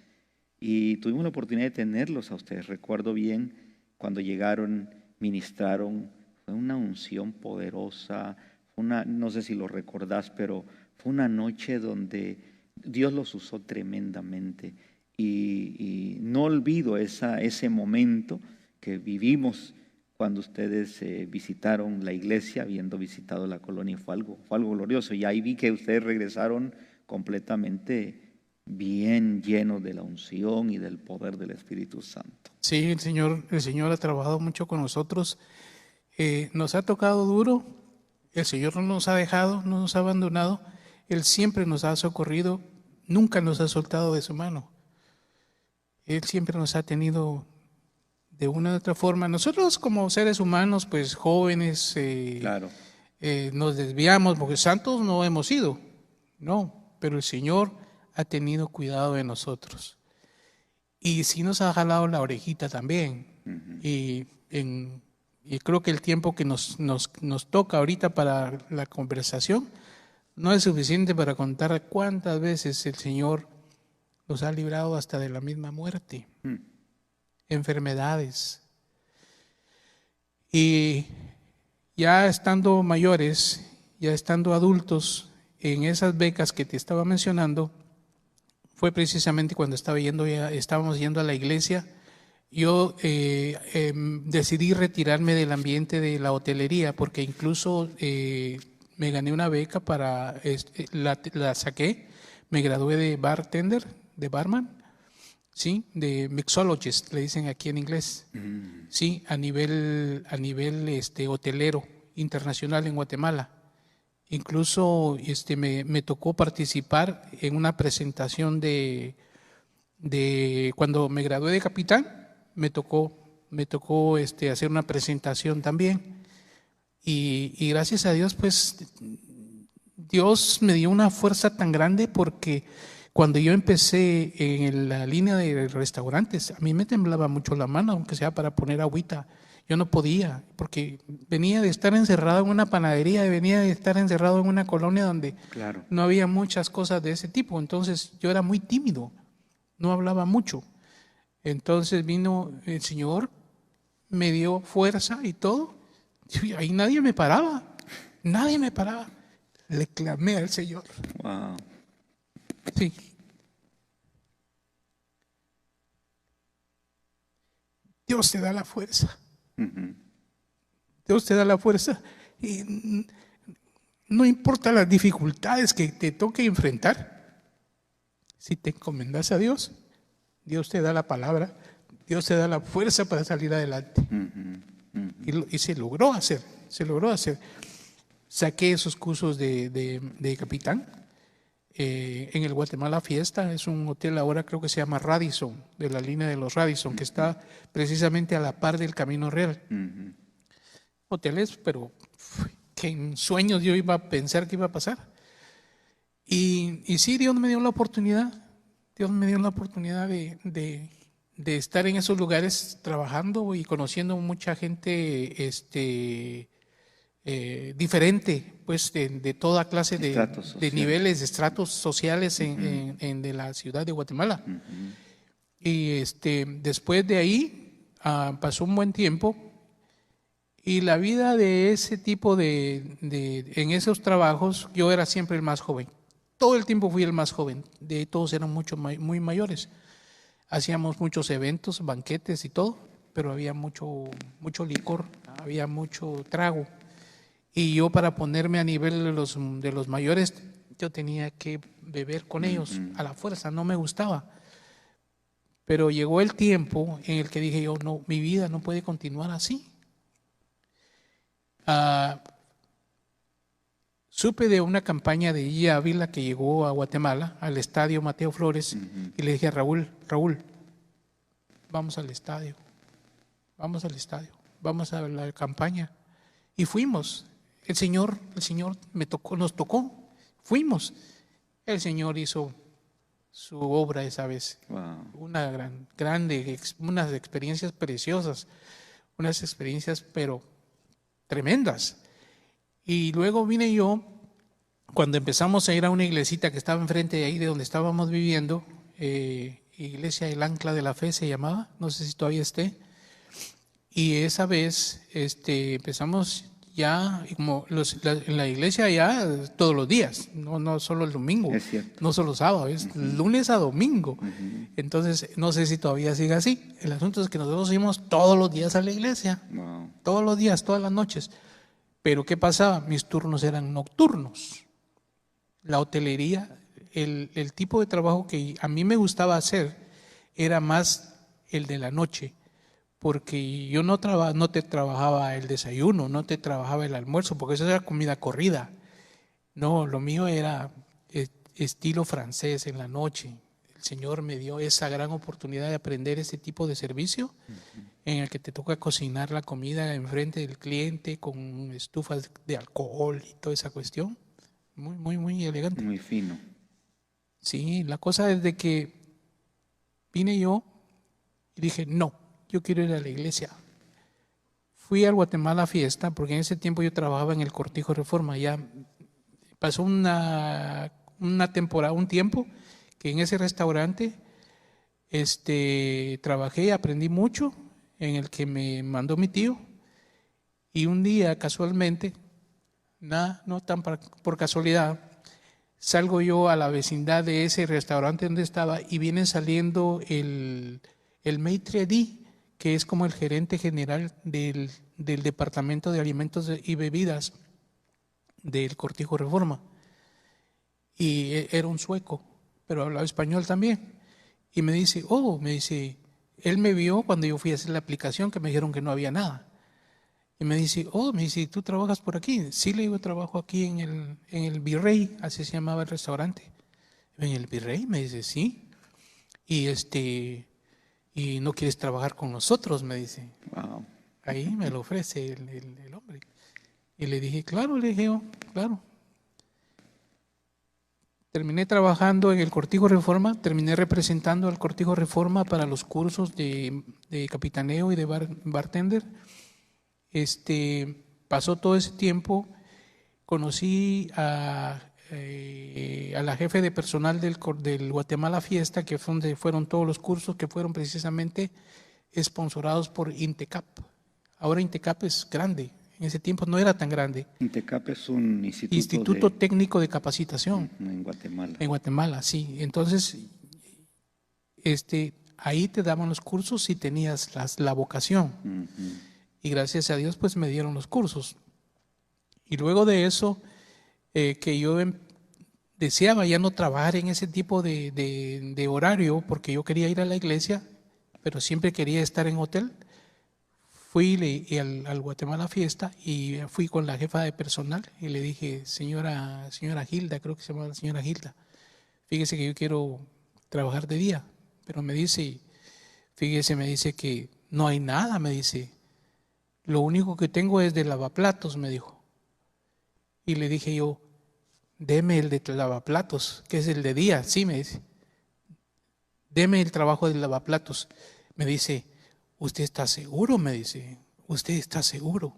[SPEAKER 1] y tuvimos la oportunidad de tenerlos a ustedes. Recuerdo bien cuando llegaron, ministraron, fue una unción poderosa, no sé si lo recordás, pero fue una noche donde Dios los usó tremendamente. Y no olvido ese momento que vivimos cuando ustedes visitaron la iglesia, habiendo visitado la colonia. Fue algo glorioso. Y ahí vi que ustedes regresaron completamente bien llenos de la unción y del poder del Espíritu Santo.
[SPEAKER 2] Sí, el Señor ha trabajado mucho con nosotros. Nos ha tocado duro. El Señor no nos ha dejado, no nos ha abandonado. Él siempre nos ha socorrido, nunca nos ha soltado de su mano. Él siempre nos ha tenido de una u otra forma. Nosotros como seres humanos, pues jóvenes,
[SPEAKER 1] Claro.
[SPEAKER 2] nos desviamos porque santos no hemos sido, no, pero el Señor ha tenido cuidado de nosotros. Y sí nos ha jalado la orejita también. Y creo que el tiempo que nos toca ahorita para la conversación no es suficiente para contar cuántas veces el Señor nos ha librado hasta de la misma muerte, enfermedades. Y ya estando mayores, ya estando adultos, en esas becas que te estaba mencionando, fue precisamente cuando estábamos yendo a la iglesia. Yo decidí retirarme del ambiente de la hotelería porque incluso me gané una beca la saqué, me gradué de bartender, de barman, ¿sí? De mixologist, le dicen aquí en inglés, sí, a nivel hotelero internacional en Guatemala. Incluso me tocó participar en una presentación de cuando me gradué de capitán, me tocó hacer una presentación también. Y gracias a Dios, pues, Dios me dio una fuerza tan grande porque cuando yo empecé en la línea de restaurantes, a mí me temblaba mucho la mano, aunque sea para poner agüita. Yo no podía, porque venía de estar encerrado en una panadería, venía de estar encerrado en una colonia donde
[SPEAKER 1] Claro.
[SPEAKER 2] no había muchas cosas de ese tipo. Entonces yo era muy tímido, no hablaba mucho. Entonces vino el Señor, me dio fuerza y todo. Y ahí nadie me paraba. Le clamé al Señor.
[SPEAKER 1] Wow.
[SPEAKER 2] Sí. Dios te da la fuerza. Dios te da la fuerza. Y no importa las dificultades que te toque enfrentar. Si te encomendas a Dios, Dios te da la palabra, Dios te da la fuerza para salir adelante. Y se logró hacer. Saqué esos cursos de capitán en el Guatemala Fiesta. Es un hotel ahora, creo que se llama Radisson, de la línea de los Radisson, que está precisamente a la par del Camino Real. Hoteles, pero que en sueños yo iba a pensar que iba a pasar. Y sí, Dios me dio la oportunidad. Dios me dio la oportunidad de estar en esos lugares trabajando y conociendo mucha gente diferente, pues de toda clase de niveles, de estratos sociales de la ciudad de Guatemala. Y después de ahí pasó un buen tiempo y la vida de ese tipo en esos trabajos, yo era siempre el más joven. Todo el tiempo fui el más joven, de todos eran muy mayores. Hacíamos muchos eventos, banquetes y todo, pero había mucho licor, había mucho trago. Y yo para ponerme a nivel de los mayores, yo tenía que beber con ellos a la fuerza, no me gustaba. Pero llegó el tiempo en el que dije yo, no, mi vida no puede continuar así. supe de una campaña de Guilla Ávila que llegó a Guatemala, al estadio Mateo Flores, y le dije a Raúl, vamos al estadio, vamos a la campaña. Y fuimos. El Señor nos tocó, fuimos. El Señor hizo su obra esa vez.
[SPEAKER 1] Wow.
[SPEAKER 2] Unas experiencias preciosas, unas experiencias pero tremendas. Y luego vine yo, cuando empezamos a ir a una iglesita que estaba enfrente de ahí de donde estábamos viviendo, Iglesia El Ancla de la Fe se llamaba, no sé si todavía esté. Y esa vez empezamos ya, como en la iglesia ya todos los días, no solo el domingo, no solo sábado, es lunes a domingo. Entonces, no sé si todavía sigue así. El asunto es que nosotros íbamos todos los días a la iglesia, todos los días, todas las noches. Pero ¿qué pasaba? Mis turnos eran nocturnos. La hotelería, el tipo de trabajo que a mí me gustaba hacer era más el de la noche. Porque yo no te trabajaba el desayuno, no te trabajaba el almuerzo, porque eso era comida corrida. No, lo mío era estilo francés en la noche. El Señor me dio esa gran oportunidad de aprender ese tipo de servicio en el que te toca cocinar la comida enfrente del cliente con estufas de alcohol y toda esa cuestión. Muy, muy, muy elegante.
[SPEAKER 1] Muy fino.
[SPEAKER 2] Sí, la cosa es de que vine yo y dije, no, yo quiero ir a la iglesia. Fui al Guatemala Fiesta, porque en ese tiempo yo trabajaba en el Cortijo Reforma. Ya pasó una temporada, un tiempo, que en ese restaurante trabajé, aprendí mucho, en el que me mandó mi tío. Y un día, casualmente, no tan por casualidad, salgo yo a la vecindad de ese restaurante donde estaba y viene saliendo el maitre d', que es como el gerente general del Departamento de Alimentos y Bebidas del Cortijo Reforma. Y era un sueco, pero hablaba español también. Y me dice, él me vio cuando yo fui a hacer la aplicación, que me dijeron que no había nada. Y me dice, ¿tú trabajas por aquí? Sí, le digo, trabajo aquí en el Virrey, así se llamaba el restaurante. ¿En el Virrey? Me dice, sí. Y no quieres trabajar con nosotros, me dice.
[SPEAKER 1] Wow.
[SPEAKER 2] Ahí me lo ofrece el hombre. Y le dije, claro, claro. Terminé trabajando en el Cortijo Reforma, terminé representando al Cortijo Reforma para los cursos de capitaneo y de bartender. Pasó todo ese tiempo, conocí a la jefe de personal del Guatemala Fiesta, que fue donde fueron todos los cursos que fueron precisamente sponsorados por Intecap. Ahora Intecap es grande, en ese tiempo no era tan grande.
[SPEAKER 1] Intecap es un
[SPEAKER 2] instituto técnico de capacitación.
[SPEAKER 1] En Guatemala.
[SPEAKER 2] En Guatemala, sí. Entonces, ahí te daban los cursos si tenías la vocación. Y gracias a Dios, pues me dieron los cursos. Y luego de eso, que yo deseaba ya no trabajar en ese tipo de horario, porque yo quería ir a la iglesia, pero siempre quería estar en hotel. Fui al Guatemala Fiesta y fui con la jefa de personal y le dije, señora Gilda, creo que se llama la señora Gilda, fíjese que yo quiero trabajar de día, pero me dice que no hay nada, me dice, lo único que tengo es de lavaplatos, me dijo. Y le dije yo, deme el de lavaplatos, que es el de día, sí, me dice, deme el trabajo de lavaplatos. Me dice, ¿usted está seguro? Me dice, ¿usted está seguro?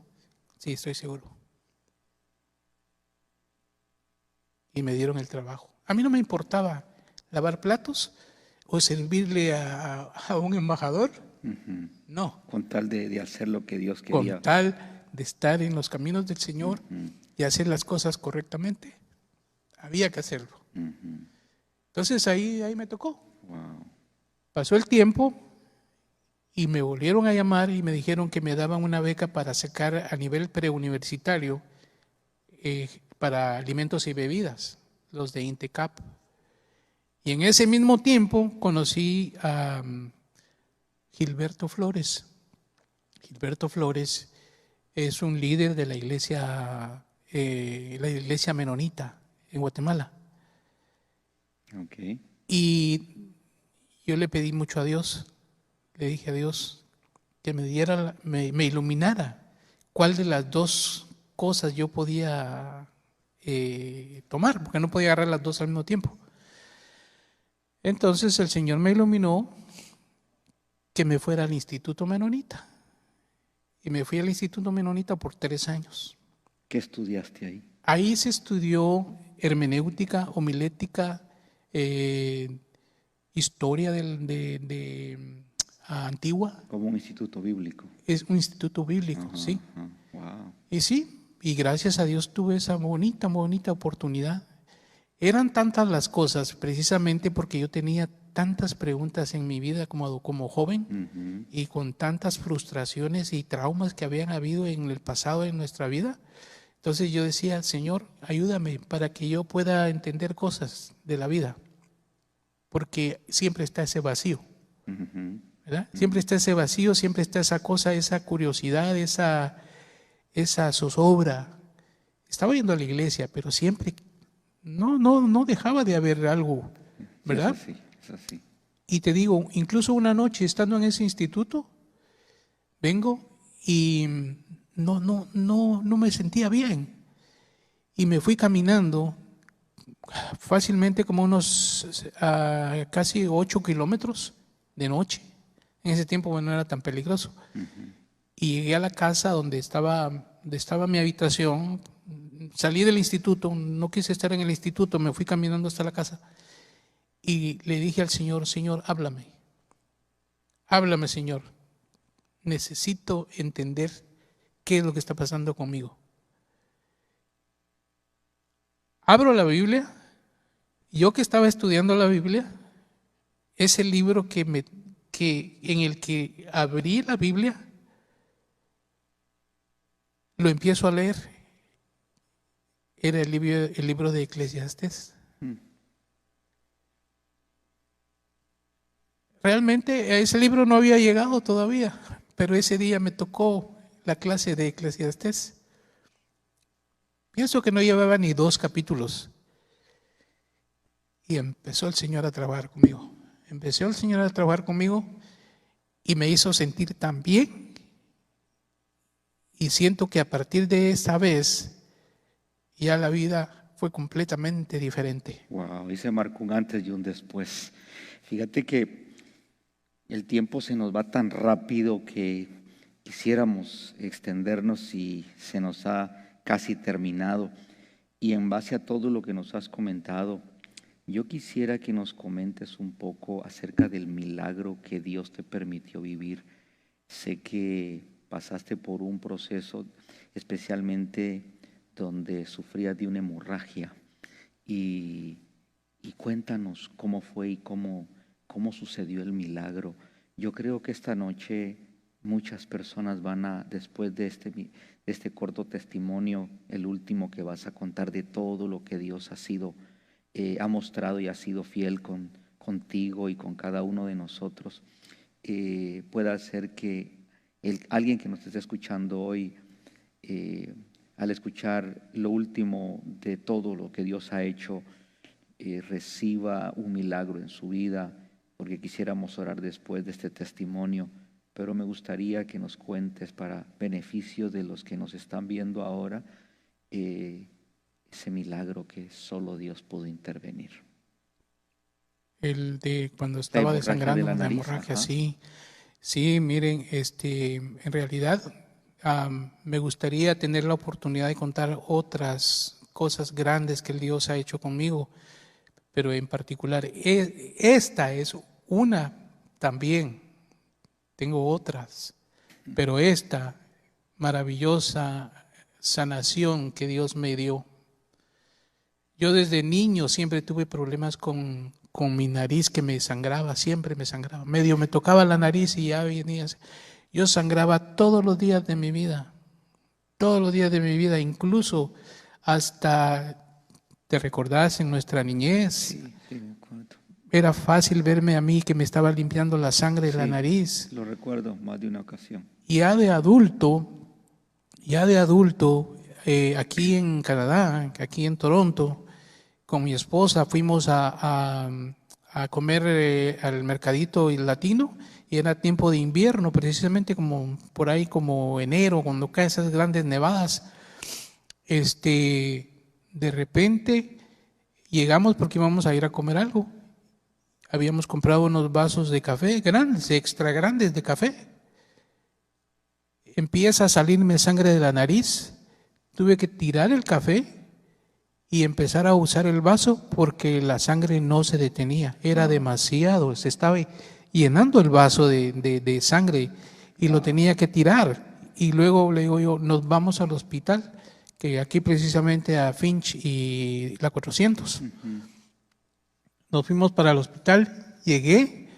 [SPEAKER 2] Sí, estoy seguro. Y me dieron el trabajo. A mí no me importaba lavar platos o servirle a un embajador. No.
[SPEAKER 1] Con tal de hacer lo que Dios quería.
[SPEAKER 2] Con tal de estar en los caminos del Señor y hacer las cosas correctamente. Había que hacerlo. Entonces ahí me tocó.
[SPEAKER 1] Wow.
[SPEAKER 2] Pasó el tiempo y me volvieron a llamar y me dijeron que me daban una beca para sacar a nivel preuniversitario para alimentos y bebidas, los de Intecap. Y en ese mismo tiempo conocí a Gilberto Flores. Gilberto Flores es un líder de la iglesia la iglesia menonita en Guatemala.
[SPEAKER 1] Okay.
[SPEAKER 2] Y yo le pedí mucho a Dios, le dije a Dios que me diera, me iluminara cuál de las dos cosas yo podía tomar, porque no podía agarrar las dos al mismo tiempo. Entonces el Señor me iluminó que me fuera al Instituto Menonita. Y me fui al Instituto Menonita por 3 años.
[SPEAKER 1] ¿Qué estudiaste ahí?
[SPEAKER 2] Ahí se estudió hermenéutica, homilética, historia de antigua.
[SPEAKER 1] Como un instituto bíblico.
[SPEAKER 2] Es un instituto bíblico,
[SPEAKER 1] Ajá,
[SPEAKER 2] sí.
[SPEAKER 1] ajá. Wow.
[SPEAKER 2] Y sí, y gracias a Dios tuve esa bonita oportunidad. Eran tantas las cosas, precisamente porque yo tenía tantas preguntas en mi vida como joven y con tantas frustraciones y traumas que habían habido en el pasado en nuestra vida. Entonces yo decía, Señor, ayúdame para que yo pueda entender cosas de la vida, porque siempre está ese vacío, ¿verdad? Siempre está ese vacío, siempre está esa cosa, esa curiosidad, esa zozobra. Estaba yendo a la iglesia, pero siempre no dejaba de haber algo, ¿verdad?
[SPEAKER 1] Sí, es así.
[SPEAKER 2] Y te digo, incluso una noche estando en ese instituto, vengo y no me sentía bien. Y me fui caminando fácilmente como unos casi 8 kilómetros de noche. En ese tiempo no era tan peligroso. Y llegué a la casa donde estaba mi habitación. Salí del instituto, no quise estar en el instituto, me fui caminando hasta la casa. Y le dije al Señor, Señor, háblame. Háblame, Señor. Necesito entender qué es lo que está pasando conmigo. Abro la Biblia. Yo que estaba estudiando la Biblia, es el libro en el que abrí la Biblia, lo empiezo a leer. Era el libro de Eclesiastés. Realmente a ese libro no había llegado todavía, pero ese día me tocó la clase de Eclesiastés. Pienso que no llevaba ni 2 capítulos. Y empezó el Señor a trabajar conmigo. Empezó el Señor a trabajar conmigo y me hizo sentir tan bien. Y siento que a partir de esa vez ya la vida fue completamente diferente.
[SPEAKER 1] Wow, y se marcó un antes y un después. Fíjate que el tiempo se nos va tan rápido que quisiéramos extendernos y se nos ha casi terminado. Y en base a todo lo que nos has comentado, yo quisiera que nos comentes un poco acerca del milagro que Dios te permitió vivir. Sé que pasaste por un proceso especialmente donde sufrías de una hemorragia y cuéntanos cómo fue y cómo sucedió el milagro. Yo creo que esta noche muchas personas van a, después de este corto testimonio, el último que vas a contar de todo lo que Dios ha mostrado y ha sido fiel contigo y con cada uno de nosotros, pueda ser que alguien que nos esté escuchando hoy, al escuchar lo último de todo lo que Dios ha hecho, reciba un milagro en su vida, porque quisiéramos orar después de este testimonio, pero me gustaría que nos cuentes para beneficio de los que nos están viendo ahora, ese milagro que solo Dios pudo intervenir.
[SPEAKER 2] El de cuando estaba desangrando una hemorragia, sí, miren, en realidad me gustaría tener la oportunidad de contar otras cosas grandes que el Dios ha hecho conmigo, pero en particular esta es una también. Tengo otras, pero esta maravillosa sanación que Dios me dio. Yo desde niño siempre tuve problemas con mi nariz, que me sangraba, siempre me sangraba. Medio me tocaba la nariz y ya venía. Yo sangraba todos los días de mi vida, incluso hasta, ¿te recordás en nuestra niñez?
[SPEAKER 1] Sí, me acuerdo.
[SPEAKER 2] Era fácil verme a mí que me estaba limpiando la sangre de la nariz.
[SPEAKER 1] Lo recuerdo más de una ocasión.
[SPEAKER 2] Ya de adulto, aquí en Canadá, aquí en Toronto, con mi esposa fuimos a comer al mercadito latino, y era tiempo de invierno, precisamente como por ahí como enero, cuando caen esas grandes nevadas. De repente llegamos porque íbamos a ir a comer algo. Habíamos comprado unos vasos de café grandes, extra grandes de café. Empieza a salirme sangre de la nariz. Tuve que tirar el café y empezar a usar el vaso porque la sangre no se detenía. Era demasiado, se estaba llenando el vaso de sangre y lo tenía que tirar. Y luego le digo yo, nos vamos al hospital, que aquí precisamente a Finch y la 400. Nos fuimos para el hospital, llegué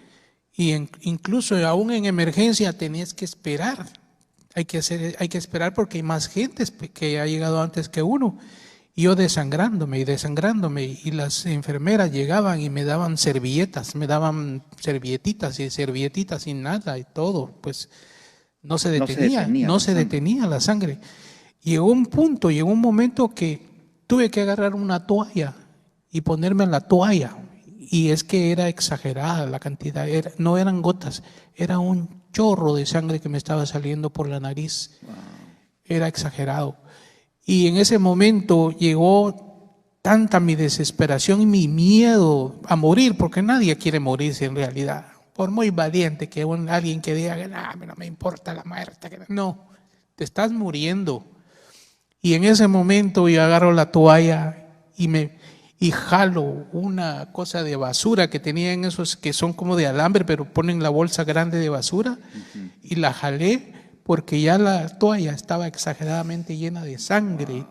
[SPEAKER 2] y incluso aún en emergencia tenías que esperar. Hay que esperar porque hay más gente que ha llegado antes que uno. Y yo desangrándome, y las enfermeras llegaban y me daban servilletas, me daban servilletitas y nada y todo, pues no se detenía la sangre. Llegó un momento que tuve que agarrar una toalla y ponerme en la toalla, y es que era exagerada la cantidad, no eran gotas, era un chorro de sangre que me estaba saliendo por la nariz. Era exagerado. Y en ese momento llegó tanta mi desesperación y mi miedo a morir, porque nadie quiere morirse en realidad, por muy valiente que alguien que diga que no me importa la muerte, no, te estás muriendo. Y en ese momento yo agarro la toalla y jalo una cosa de basura que tenían esos que son como de alambre, pero ponen la bolsa grande de basura, y la jalé porque ya la toalla estaba exageradamente llena de sangre.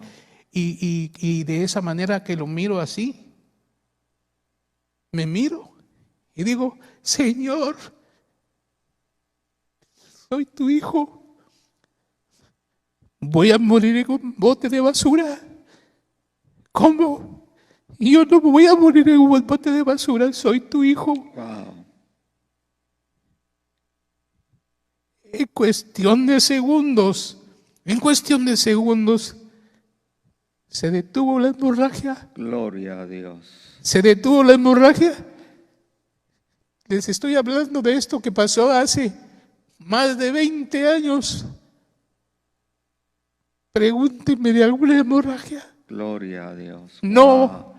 [SPEAKER 2] Y de esa manera que lo miro así, me miro y digo, Señor, soy tu hijo. Voy a morir en un bote de basura. ¿Cómo? Yo no voy a morir en un bote de basura, soy tu hijo.
[SPEAKER 1] Wow.
[SPEAKER 2] En cuestión de segundos, se detuvo la hemorragia.
[SPEAKER 1] Gloria a Dios.
[SPEAKER 2] Se detuvo la hemorragia. Les estoy hablando de esto que pasó hace más de 20 años. Pregúntenme de alguna hemorragia.
[SPEAKER 1] Gloria a Dios.
[SPEAKER 2] No,
[SPEAKER 1] Wow.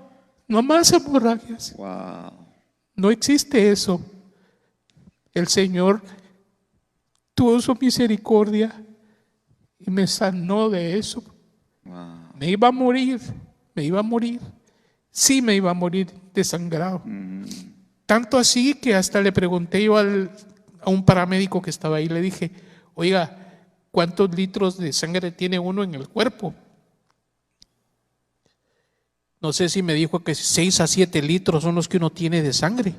[SPEAKER 2] no más hemorragias.
[SPEAKER 1] Wow.
[SPEAKER 2] No existe eso. El Señor tuvo su misericordia y me sanó de eso.
[SPEAKER 1] Wow.
[SPEAKER 2] Me iba a morir. Sí, me iba a morir desangrado. Tanto así que hasta le pregunté yo a un paramédico que estaba ahí, le dije, oiga, ¿cuántos litros de sangre tiene uno en el cuerpo? No sé si me dijo que 6 a 7 litros son los que uno tiene de sangre.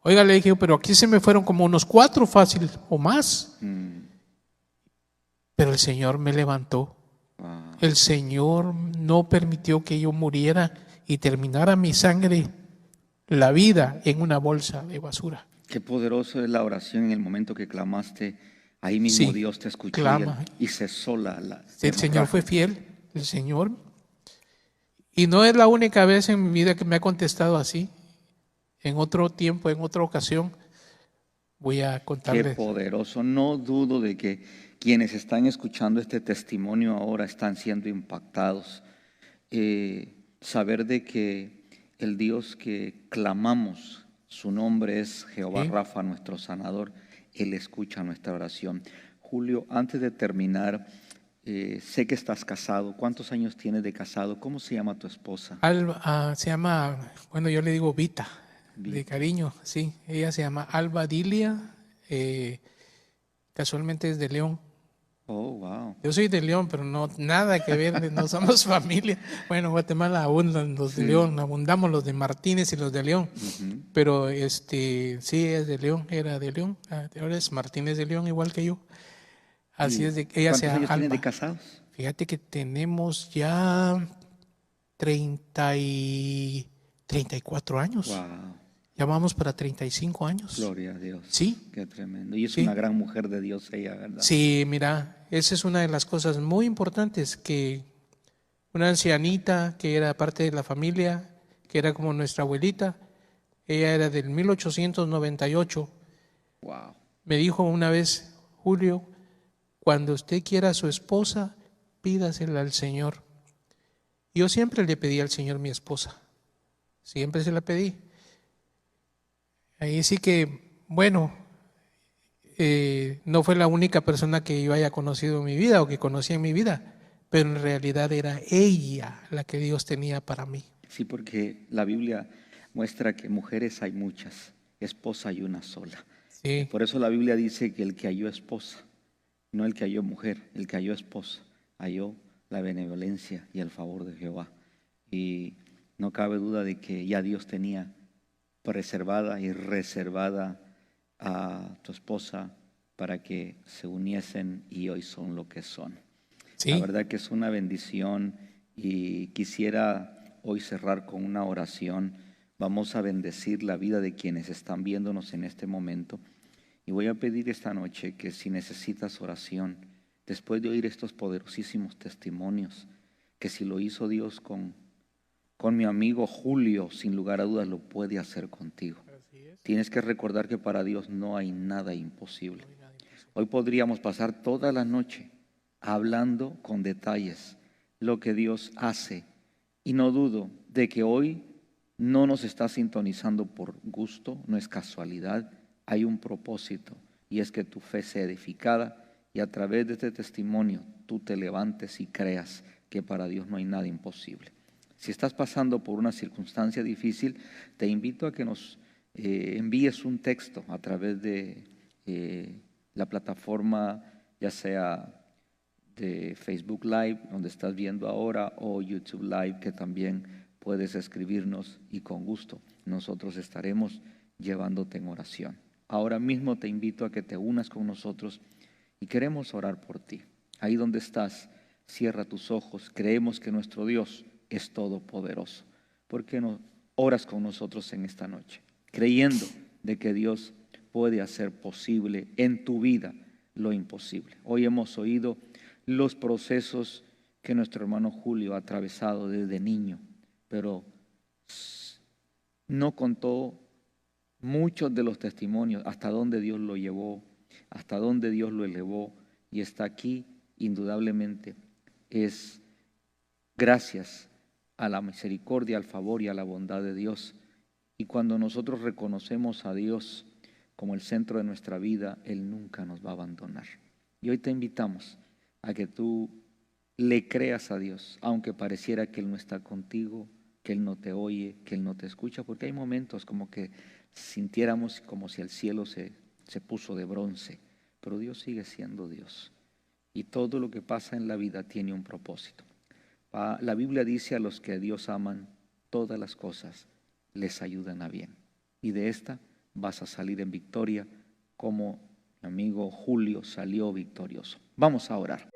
[SPEAKER 2] Oiga, le dije, pero aquí se me fueron como unos 4 fácil o más. Pero el Señor me levantó.
[SPEAKER 1] Wow.
[SPEAKER 2] El Señor no permitió que yo muriera y terminara mi sangre, la vida, en una bolsa de basura.
[SPEAKER 1] Qué poderoso es la oración en el momento que clamaste. Ahí mismo
[SPEAKER 2] Sí,
[SPEAKER 1] Dios te escuchó
[SPEAKER 2] clama.
[SPEAKER 1] y cesó la
[SPEAKER 2] El Señor fue fiel, el Señor. Y no es la única vez en mi vida que me ha contestado así. En otro tiempo, en otra ocasión, voy a
[SPEAKER 1] Qué
[SPEAKER 2] contarles.
[SPEAKER 1] poderoso. No dudo de que quienes están escuchando este testimonio ahora están siendo impactados. Saber de que el Dios que clamamos, su nombre es Jehová
[SPEAKER 2] Sí.
[SPEAKER 1] Rafa, nuestro sanador. Él escucha nuestra oración. Julio, antes de terminar, sé que estás casado. ¿Cuántos años tienes de casado? ¿Cómo se llama tu esposa?
[SPEAKER 2] Se llama, bueno, yo le digo Vita, de cariño, sí. Ella se llama Alba Dilia, casualmente es de León.
[SPEAKER 1] Oh, wow.
[SPEAKER 2] Yo soy de León, pero no nada que ver, no somos familia. Bueno, Guatemala abundan los de
[SPEAKER 1] Sí.
[SPEAKER 2] León, abundamos los de Martínez y los de León. Pero sí, es de León, era de León. Ahora es Martínez de León, igual que yo. Así
[SPEAKER 1] ¿Y
[SPEAKER 2] es de que ella
[SPEAKER 1] cuántos
[SPEAKER 2] se
[SPEAKER 1] años
[SPEAKER 2] llama
[SPEAKER 1] tienes de
[SPEAKER 2] Alba.
[SPEAKER 1] casados?
[SPEAKER 2] Fíjate que tenemos ya 34 años.
[SPEAKER 1] Wow.
[SPEAKER 2] Ya vamos para 35 años.
[SPEAKER 1] Gloria a Dios.
[SPEAKER 2] Sí.
[SPEAKER 1] Qué tremendo. Y es
[SPEAKER 2] Sí.
[SPEAKER 1] una gran mujer de Dios ella, ¿verdad?
[SPEAKER 2] Sí, mira, esa es una de las cosas muy importantes que una ancianita que era parte de la familia, que era como nuestra abuelita. Ella era del 1898.
[SPEAKER 1] Wow.
[SPEAKER 2] Me dijo una vez: Julio, cuando usted quiera a su esposa, pídasela al Señor. Yo siempre le pedí al Señor mi esposa, siempre se la pedí. Ahí sí que, bueno, no fue la única persona que yo haya conocido en mi vida o que conocí en mi vida, pero en realidad era ella la que Dios tenía para mí.
[SPEAKER 1] Sí, porque la Biblia muestra que mujeres hay muchas, esposa hay una sola.
[SPEAKER 2] Sí,
[SPEAKER 1] Por eso la Biblia dice que el que halló esposa, no el que halló mujer, el que halló esposa, halló la benevolencia y el favor de Jehová. Y no cabe duda de que ya Dios tenía preservada y reservada a tu esposa para que se uniesen y hoy son lo que son. La
[SPEAKER 2] sí,
[SPEAKER 1] verdad que es una bendición y quisiera hoy cerrar con una oración. Vamos a bendecir la vida de quienes están viéndonos en este momento. Y voy a pedir esta noche que si necesitas oración, después de oír estos poderosísimos testimonios, que si lo hizo Dios con mi amigo Julio, sin lugar a dudas lo puede hacer contigo. Tienes que recordar que para Dios no hay nada imposible. Hoy podríamos pasar toda la noche hablando con detalles lo que Dios hace. Y no dudo de que hoy no nos está sintonizando por gusto, no es casualidad, hay un propósito y es que tu fe sea edificada y a través de este testimonio tú te levantes y creas que para Dios no hay nada imposible. Si estás pasando por una circunstancia difícil, te invito a que nos envíes un texto a través de la plataforma, ya sea de Facebook Live, donde estás viendo ahora, o YouTube Live, que también puedes escribirnos y con gusto nosotros estaremos llevándote en oración. Ahora mismo te invito a que te unas con nosotros y queremos orar por ti. Ahí donde estás, cierra tus ojos. Creemos que nuestro Dios es todopoderoso. ¿Por qué no oras con nosotros en esta noche? Creyendo de que Dios puede hacer posible en tu vida lo imposible. Hoy hemos oído los procesos que nuestro hermano Julio ha atravesado desde niño, pero no contó muchos de los testimonios, hasta dónde Dios lo llevó, hasta dónde Dios lo elevó, y está aquí indudablemente. Es gracias a la misericordia, al favor y a la bondad de Dios. Y cuando nosotros reconocemos a Dios como el centro de nuestra vida, Él nunca nos va a abandonar. Y hoy te invitamos a que tú le creas a Dios, aunque pareciera que Él no está contigo, que Él no te oye, que Él no te escucha, porque hay momentos como que sintiéramos como si el cielo se puso de bronce, pero Dios sigue siendo Dios. Y todo lo que pasa en la vida tiene un propósito. La Biblia dice: a los que a Dios aman, todas las cosas les ayudan a bien. Y de esta vas a salir en victoria, como mi amigo Julio salió victorioso. Vamos a orar.